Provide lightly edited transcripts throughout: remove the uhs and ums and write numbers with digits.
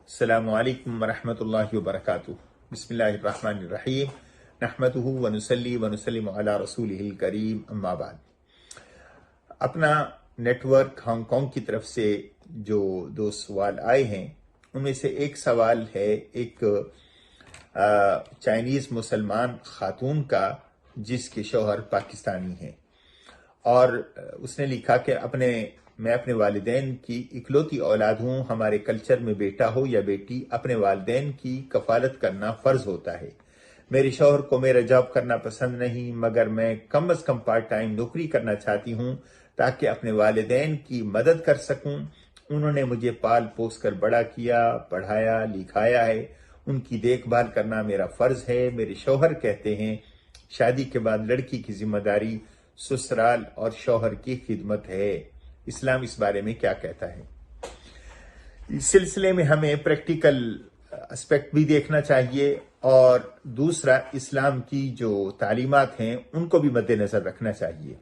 السلام علیکم ورحمۃ اللہ وبرکاتہ۔ بسم اللہ الرحمن الرحیم، نحمدہ ونصلی ونسلم علی رسولہ الکریم، اما بعد۔ اپنا نیٹ ورک ہانگ کانگ کی طرف سے جو دو سوال آئے ہیں ان میں سے ایک سوال ہے ایک چائنیز مسلمان خاتون کا جس کے شوہر پاکستانی ہیں، اور اس نے لکھا کہ میں اپنے والدین کی اکلوتی اولاد ہوں، ہمارے کلچر میں بیٹا ہو یا بیٹی اپنے والدین کی کفالت کرنا فرض ہوتا ہے۔ میرے شوہر کو میرا جاب کرنا پسند نہیں، مگر میں کم از کم پارٹ ٹائم نوکری کرنا چاہتی ہوں تاکہ اپنے والدین کی مدد کر سکوں۔ انہوں نے مجھے پال پوس کر بڑا کیا، پڑھایا لکھایا ہے، ان کی دیکھ بھال کرنا میرا فرض ہے۔ میرے شوہر کہتے ہیں شادی کے بعد لڑکی کی ذمہ داری سسرال اور شوہر کی خدمت ہے۔ اسلام اس بارے میں کیا کہتا ہے؟ اس سلسلے میں ہمیں پریکٹیکل اسپیکٹ بھی دیکھنا چاہیے، اور دوسرا اسلام کی جو تعلیمات ہیں ان کو بھی مد نظر رکھنا چاہیے۔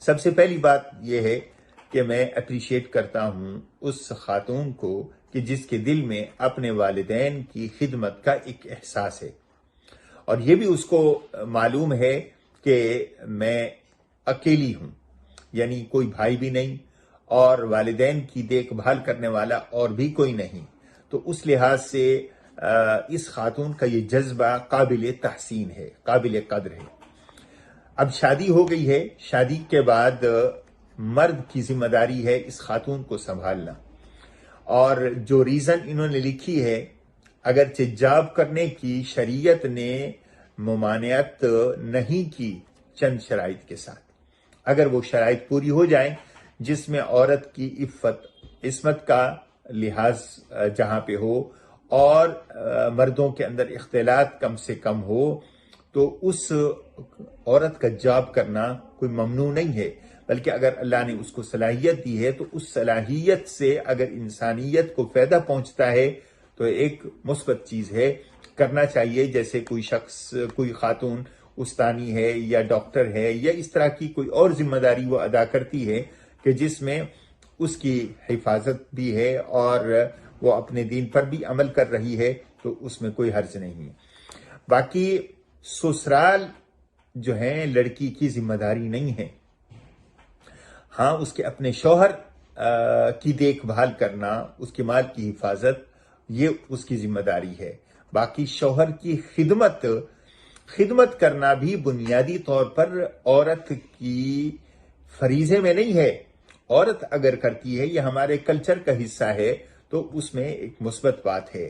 سب سے پہلی بات یہ ہے کہ میں اپریشیٹ کرتا ہوں اس خاتون کو کہ جس کے دل میں اپنے والدین کی خدمت کا ایک احساس ہے، اور یہ بھی اس کو معلوم ہے کہ میں اکیلی ہوں، یعنی کوئی بھائی بھی نہیں اور والدین کی دیکھ بھال کرنے والا اور بھی کوئی نہیں۔ تو اس لحاظ سے اس خاتون کا یہ جذبہ قابل تحسین ہے، قابل قدر ہے۔ اب شادی ہو گئی ہے، شادی کے بعد مرد کی ذمہ داری ہے اس خاتون کو سنبھالنا، اور جو ریزن انہوں نے لکھی ہے، اگرچہ جاب کرنے کی شریعت نے ممانعت نہیں کی چند شرائط کے ساتھ، اگر وہ شرائط پوری ہو جائیں جس میں عورت کی عصمت کا لحاظ جہاں پہ ہو اور مردوں کے اندر اختلاط کم سے کم ہو، تو اس عورت کا جاب کرنا کوئی ممنوع نہیں ہے، بلکہ اگر اللہ نے اس کو صلاحیت دی ہے تو اس صلاحیت سے اگر انسانیت کو فائدہ پہنچتا ہے تو ایک مثبت چیز ہے، کرنا چاہیے۔ جیسے کوئی شخص، کوئی خاتون استانی ہے یا ڈاکٹر ہے یا اس طرح کی کوئی اور ذمہ داری وہ ادا کرتی ہے کہ جس میں اس کی حفاظت بھی ہے اور وہ اپنے دین پر بھی عمل کر رہی ہے، تو اس میں کوئی حرج نہیں ہے۔ باقی سسرال جو ہے لڑکی کی ذمہ داری نہیں ہے، ہاں اس کے اپنے شوہر کی دیکھ بھال کرنا، اس کے مال کی حفاظت، یہ اس کی ذمہ داری ہے۔ باقی شوہر کی خدمت کرنا بھی بنیادی طور پر عورت کی فریضے میں نہیں ہے۔ عورت اگر کرتی ہے، یہ ہمارے کلچر کا حصہ ہے، تو اس میں ایک مثبت بات ہے،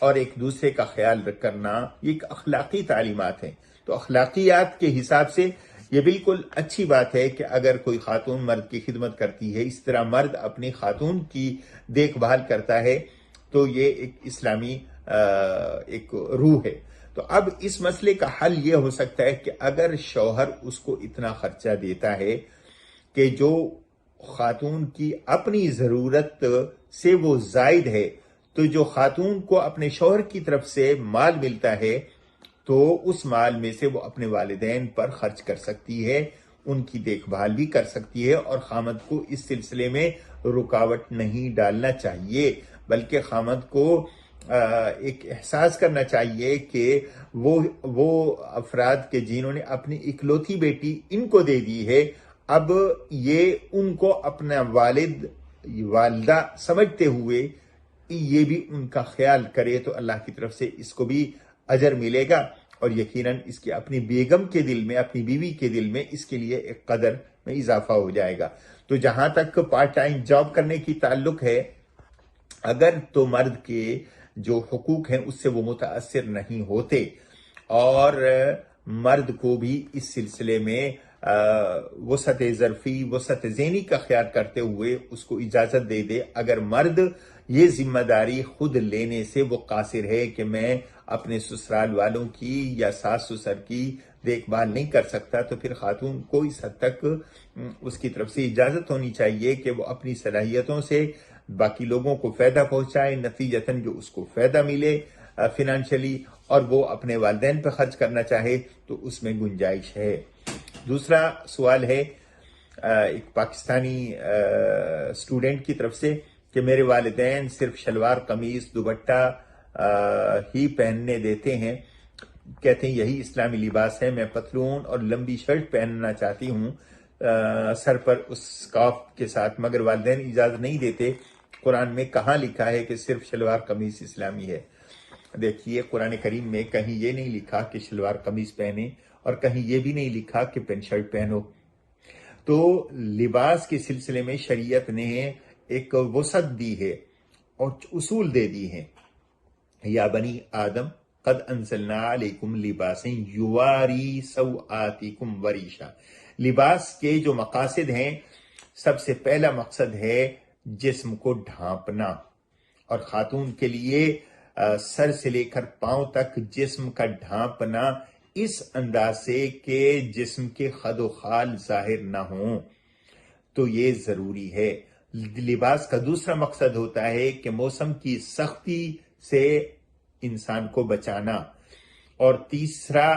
اور ایک دوسرے کا خیال کرنا یہ ایک اخلاقی تعلیمات ہیں۔ تو اخلاقیات کے حساب سے یہ بالکل اچھی بات ہے کہ اگر کوئی خاتون مرد کی خدمت کرتی ہے، اس طرح مرد اپنی خاتون کی دیکھ بھال کرتا ہے، تو یہ ایک اسلامی ایک روح ہے۔ تو اب اس مسئلے کا حل یہ ہو سکتا ہے کہ اگر شوہر اس کو اتنا خرچہ دیتا ہے کہ جو خاتون کی اپنی ضرورت سے وہ زائد ہے، تو جو خاتون کو اپنے شوہر کی طرف سے مال ملتا ہے تو اس مال میں سے وہ اپنے والدین پر خرچ کر سکتی ہے، ان کی دیکھ بھال بھی کر سکتی ہے، اور خامد کو اس سلسلے میں رکاوٹ نہیں ڈالنا چاہیے، بلکہ خامد کو ایک احساس کرنا چاہیے کہ وہ افراد کے جنہوں نے اپنی اکلوتی بیٹی ان کو دے دی ہے، اب یہ ان کو اپنا والدہ سمجھتے ہوئے یہ بھی ان کا خیال کرے تو اللہ کی طرف سے اس کو بھی اجر ملے گا، اور یقیناً اس کی اپنی بیگم کے دل میں، اپنی بیوی کے دل میں اس کے لیے ایک قدر میں اضافہ ہو جائے گا۔ تو جہاں تک پارٹ ٹائم جاب کرنے کی تعلق ہے، اگر تو مرد کے جو حقوق ہیں اس سے وہ متاثر نہیں ہوتے، اور مرد کو بھی اس سلسلے میں وسعت ظرفی، وسعت ذہنی کا خیال کرتے ہوئے اس کو اجازت دے دے۔ اگر مرد یہ ذمہ داری خود لینے سے وہ قاصر ہے کہ میں اپنے سسرال والوں کی یا ساس سسر کی دیکھ بھال نہیں کر سکتا، تو پھر خاتون کو اس حد تک اس کی طرف سے اجازت ہونی چاہیے کہ وہ اپنی صلاحیتوں سے باقی لوگوں کو فائدہ پہنچائے، نتیجتاً جو اس کو فائدہ ملے فنانشلی، اور وہ اپنے والدین پہ خرچ کرنا چاہے تو اس میں گنجائش ہے۔ دوسرا سوال ہے ایک پاکستانی اسٹوڈنٹ کی طرف سے کہ میرے والدین صرف شلوار قمیص دوپٹہ ہی پہننے دیتے ہیں، کہتے ہیں یہی اسلامی لباس ہے، میں پتلون اور لمبی شرٹ پہننا چاہتی ہوں سر پر اس سکارف کے ساتھ، مگر والدین اجازت نہیں دیتے۔ قرآن میں کہاں لکھا ہے کہ صرف شلوار قمیص اسلامی ہے؟ دیکھیے قرآن کریم میں کہیں یہ نہیں لکھا کہ شلوار قمیص پہنے، اور کہیں یہ بھی نہیں لکھا کہ پینٹ شرٹ پہنو۔ تو لباس کے سلسلے میں شریعت نے ایک وسعت دی ہے اور اصول دے دی ہیں۔ یا بنی آدم قد انزلنا علیکم لباسا یواری سوآتکم وریشا۔ لباس کے جو مقاصد ہیں، سب سے پہلا مقصد ہے جسم کو ڈھانپنا، اور خاتون کے لیے سر سے لے کر پاؤں تک جسم کا ڈھانپنا اس انداز سے کہ جسم کے خد و خال ظاہر نہ ہوں، تو یہ ضروری ہے۔ لباس کا دوسرا مقصد ہوتا ہے کہ موسم کی سختی سے انسان کو بچانا، اور تیسرا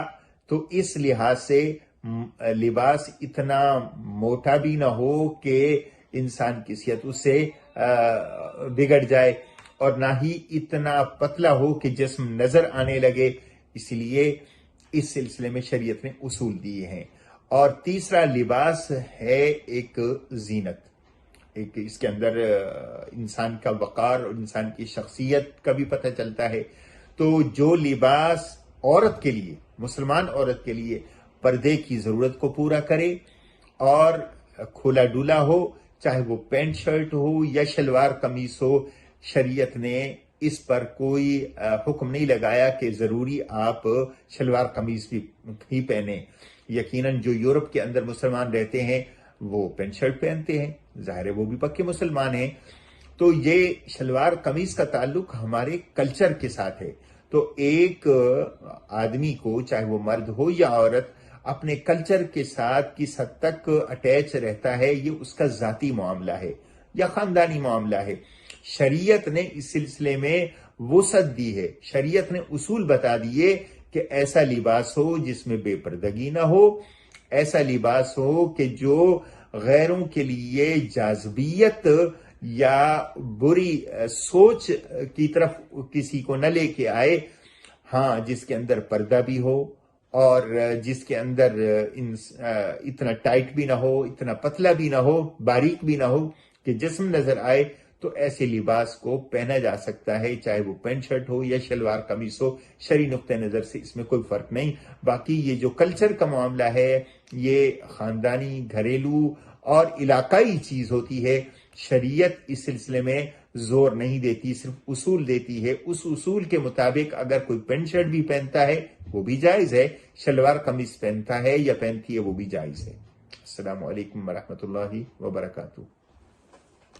تو اس لحاظ سے لباس اتنا موٹا بھی نہ ہو کہ انسان کی صحت اس سے بگڑ جائے، اور نہ ہی اتنا پتلا ہو کہ جسم نظر آنے لگے۔ اس لیے اس سلسلے میں شریعت نے اصول دیے ہیں۔ اور تیسرا لباس ہے ایک زینت، ایک اس کے اندر انسان کا وقار اور انسان کی شخصیت کا بھی پتہ چلتا ہے۔ تو جو لباس عورت کے لیے، مسلمان عورت کے لیے پردے کی ضرورت کو پورا کرے اور کھلا ڈولا ہو، چاہے وہ پینٹ شرٹ ہو یا شلوار قمیص ہو، شریعت نے اس پر کوئی حکم نہیں لگایا کہ ضروری آپ شلوار قمیص بھی پہنیں۔ یقیناً جو یورپ کے اندر مسلمان رہتے ہیں وہ پینٹ شرٹ پہنتے ہیں، ظاہر ہے وہ بھی پکے مسلمان ہیں۔ تو یہ شلوار قمیص کا تعلق ہمارے کلچر کے ساتھ ہے۔ تو ایک آدمی کو، چاہے وہ مرد ہو یا عورت، اپنے کلچر کے ساتھ کس حد تک اٹیچ رہتا ہے، یہ اس کا ذاتی معاملہ ہے یا خاندانی معاملہ ہے۔ شریعت نے اس سلسلے میں وسعت دی ہے، شریعت نے اصول بتا دیے کہ ایسا لباس ہو جس میں بے پردگی نہ ہو، ایسا لباس ہو کہ جو غیروں کے لیے جاذبیت یا بری سوچ کی طرف کسی کو نہ لے کے آئے، ہاں جس کے اندر پردہ بھی ہو اور جس کے اندر اتنا ٹائٹ بھی نہ ہو، اتنا پتلا بھی نہ ہو، باریک بھی نہ ہو کہ جسم نظر آئے، تو ایسے لباس کو پہنا جا سکتا ہے، چاہے وہ پینٹ شرٹ ہو یا شلوار قمیص ہو۔ شرعی نقطہ نظر سے اس میں کوئی فرق نہیں۔ باقی یہ جو کلچر کا معاملہ ہے، یہ خاندانی، گھریلو اور علاقائی چیز ہوتی ہے۔ شریعت اس سلسلے میں زور نہیں دیتی، صرف اصول دیتی ہے۔ اس اصول کے مطابق اگر کوئی پینٹ شرٹ بھی پہنتا ہے وہ بھی جائز ہے، شلوار قمیص پہنتا ہے یا پہنتی ہے وہ بھی جائز ہے۔ السلام علیکم ورحمۃ اللہ وبرکاتہ۔